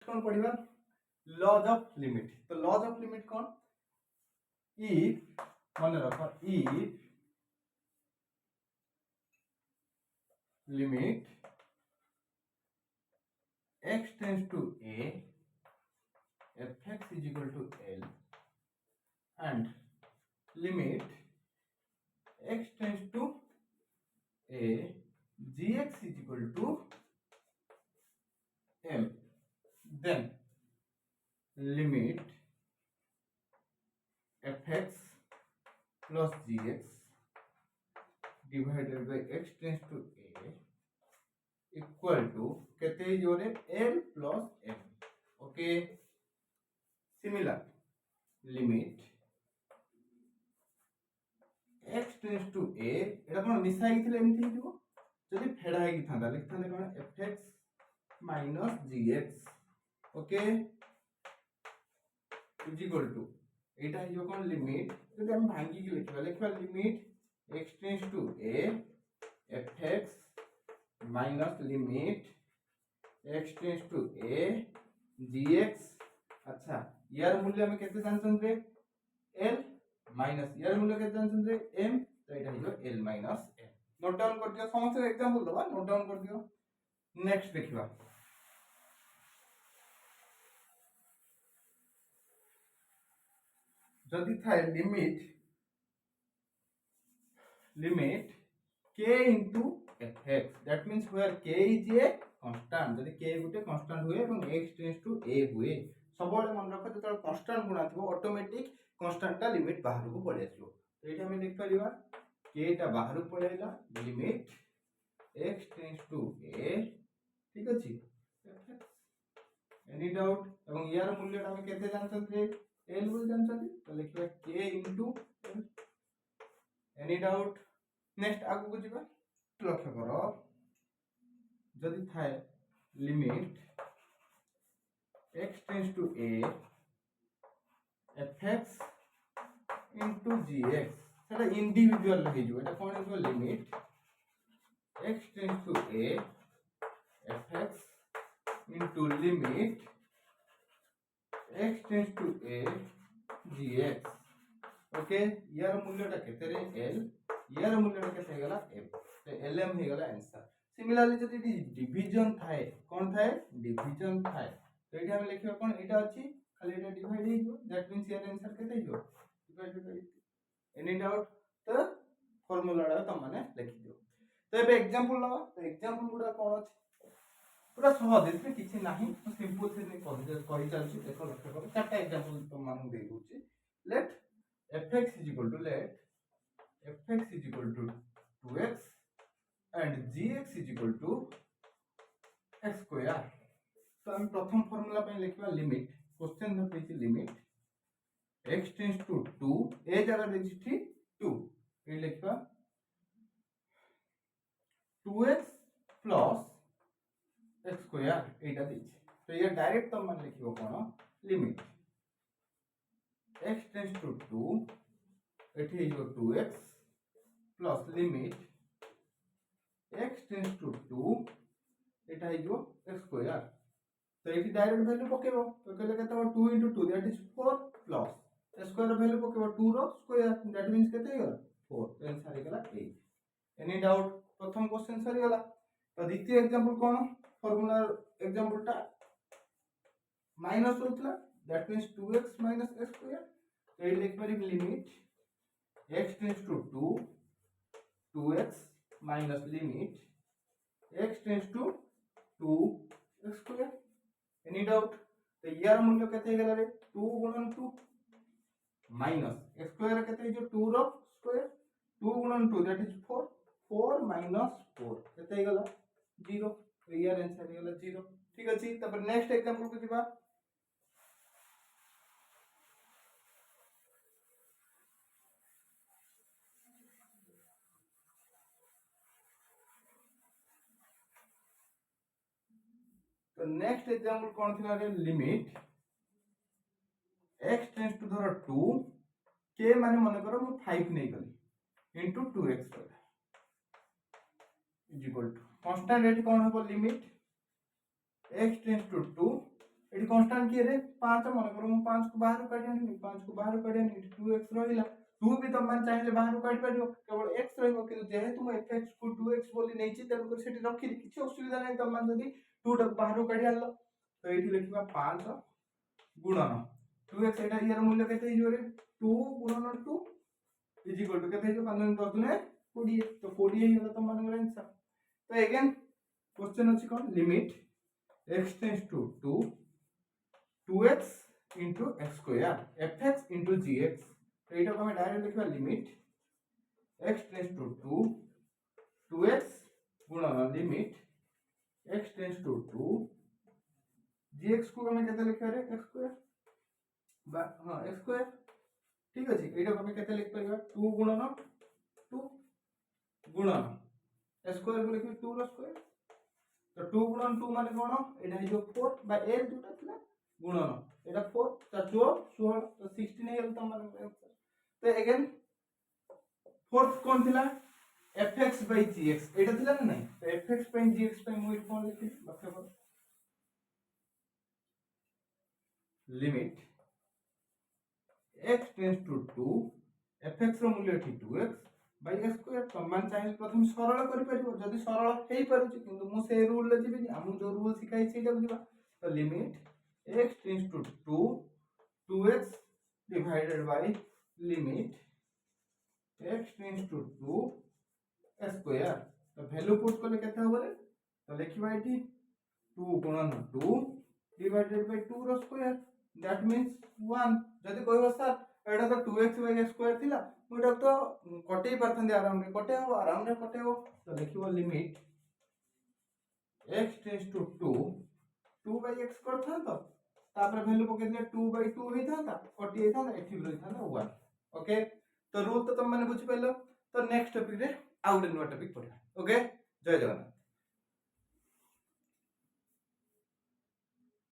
कौन पढ़िबा laws of limit. तो laws of limit कौन इफ मन रख if limit x tends to a fx is equal to L and limit x tends to a gx is equal to M, then limit fx plus gx divided by x tends to a equal to कहते हैं जो रे L plus M। Okay similar limit x tends to a एटा कोन मिसा ही थिले एमथि हिजो जदी फेडा ही थांदा लिखथाने कोन fx minus gx okay is equal to एटा हिजो कोन लिमिट जदी हम भांगी के लिखबा limit x tends to a fx minus limit x tends to a gx। अच्छा यार मूल्य में केते जानछन रे l माइनस यार मूल्य केते जानछन रे m। तो एटा हिजो l minus m। Note down कर दियो समस्त एग्जांपल दबा नोट डाउन कर दियो। नेक्स्ट देखिबा जदी थाए limit k into fx that means where k is a constant जदी k गुटे constant हुए एवं x tends to a हुए सबले मन रख जतल constant गुणा थबो ऑटोमेटिक constant ता लिमिट बाहर को पळे आछो। तो एटा हम देख परिबा k ता बाहर पळेला limit x tends to a ठीक अछि एनी डाउट एवं यार मूल्य हम केते जानछन रे l बोल जानछन तो लिखबा k into l any doubt. Next आगु को जिबा लक्ष्य करो जदि थाए limit x tends to a fx into gx सेटा इंडिविजुअल रहि जो एटा कोन हो limit x tends to a fx into limit x tends to a gx okay यार मूल्यटा केते रे l यार मूल्यटा केते गेला m तो lm हे गेला आंसर। सिमिलरली जदि डिवीजन थाए कोन थाए डिवीजन थाए तो एटा हम लिखिबा कोन एटा अछि खाली एटा डिवाइड हे जो दैट मींस यार आंसर केते जो डिवाइड बाय एनी डाउट तो फार्मूला त माने लिखि दियो। तो एबे एग्जांपल लगा तो एग्जांपल गुडा कोन अछि पूरा सहज एते किछि नाही सिंपल से नै कहि चलछि देखो लक्ष्य करो चारटा एग्जांपल तो मानु दे दोछि। Let fx is equal to let fx is equal to 2x and gx is equal to x square। तो हम प्रथम फार्मूला पे लिखबा लिमिट क्वेश्चन में पेछि लिमिट x tends to 2 ए जगह देखि थी 2 ए लिखबा 2x plus x square एटा दिछि। तो ये डायरेक्ट तो मन लिखिबो कोन लिमिट x tends to 2 एठी is 2x plus limit x tends to 2 Etah is x square। तो एठी डायरेक्ट वैल्यू पकेबो तो कहले केते 2 into 2 that is 4 plus square value पकेबो 2 रो स्क्वायर दैट मींस केते गेला 4 तो आंसर गेला 8। एनी डाउट प्रथम क्वेश्चन सरी गेला। तो द्वितीय एग्जांपल कोन फार्मूला एग्जांपल टा माइनस होतला that means 2x minus x square। तो ये लिख परिब limit x tends to 2 2x minus limit x tends to 2 x square। Any doubt तो यार मूल्य केते गेला रे 2 गुणन 2 माइनस x स्क्वायर केते जो 2 रो स्क्वायर 2 गुणन 2 दैट इज 4 4 minus 4 केते गेला 0 तो यार आंसर गेला 0। ठीक अछि तब नेक्स्ट एग्जांपल को दिबा तो नेक्स्ट एग्जांपल कोन थिला रे लिमिट x टेंड्स टू धर 2 k माने मन करो मु 5 नै गली into 2x is equal to constant rate कोन हो लिमिट x टेंड्स टू 2 एटी कांस्टेंट किए रे 5 मन करो मु 5 को बाहर काढी आनी 5 को बाहर काढी आनी 2x रहिला 2 भी तुम मान चाहिले बाहर काढी परियो केवल x रहइबो कि जेहे तुम fx को 2x बोली नैछि तन कर सेठी रखि किछि असुविधा नै तुम मान जदी 2 टा बाहर काढी आलो तो एठी लिखबा 5 गुणन 2x एटा यार मूल्य केते हियो रे 2 गुणन 2 इज इक्वल टू केते हियो 5 10 ने 20 तो 20 हियो तुम मान आंसर तो अगेन क्वेश्चन अछि कोन limit x tends to 2 2x into x square fx into gx तो एटा को हम डायरेक्ट लिखबा limit x tends to 2 2x गुणन limit x tends to 2 gx को हम केते लिखबा रे x स्क्वायर बा हां x स्क्वायर ठीक अछि एटा को हम केते लिख परिबा 2 गुणन 2 गुणन x स्क्वायर को लिखबा 2 रो स्क्वायर तो 2 गुणन 2 माने कोन एटा हे जो 4 बा a दुटा थिला गुणन एटा 4 ता 16 तो 16 हे त मन आंसर तो अगेन फोर्थ कोन थिला fx by gx एटा थिला ना नहीं तो fx by gx by मु कोन लिखि लक्ष्य कर limit x tends to 2 fx रो मूल्य थी 2x by x स्क्वायर समान चाहे प्रथम सरल करि परिबो जदी सरल हेई परछि किंतु मु से रूल ले जिबिनी हमु जो रूल सिखाई सेटा बुझिबा तो limit x tends to 2 2x divided by limit x tends to 2 square तो वैल्यू पुट करले केते हो रे तो लिखिबा एठी 2 गुणन 2 divided by 2 रो स्क्वायर दैट मींस 1 जदी कहबो सर एटा तो 2x by x स्क्वायर थिला मुटा तो कटै परथन आराम रे कटे हो तो लिखिबो limit x tends to 2 2 by x करथन तो तापर वैल्यू पके दिले 2 by 2 हे था कटि हे था एठी रहि था 1 ओके तो रूल तो तुम माने बुझि पाइलो तो नेक्स्ट टॉपिक रे आउट न्यू टॉपिक पढा ओके जय जगन्नाथ।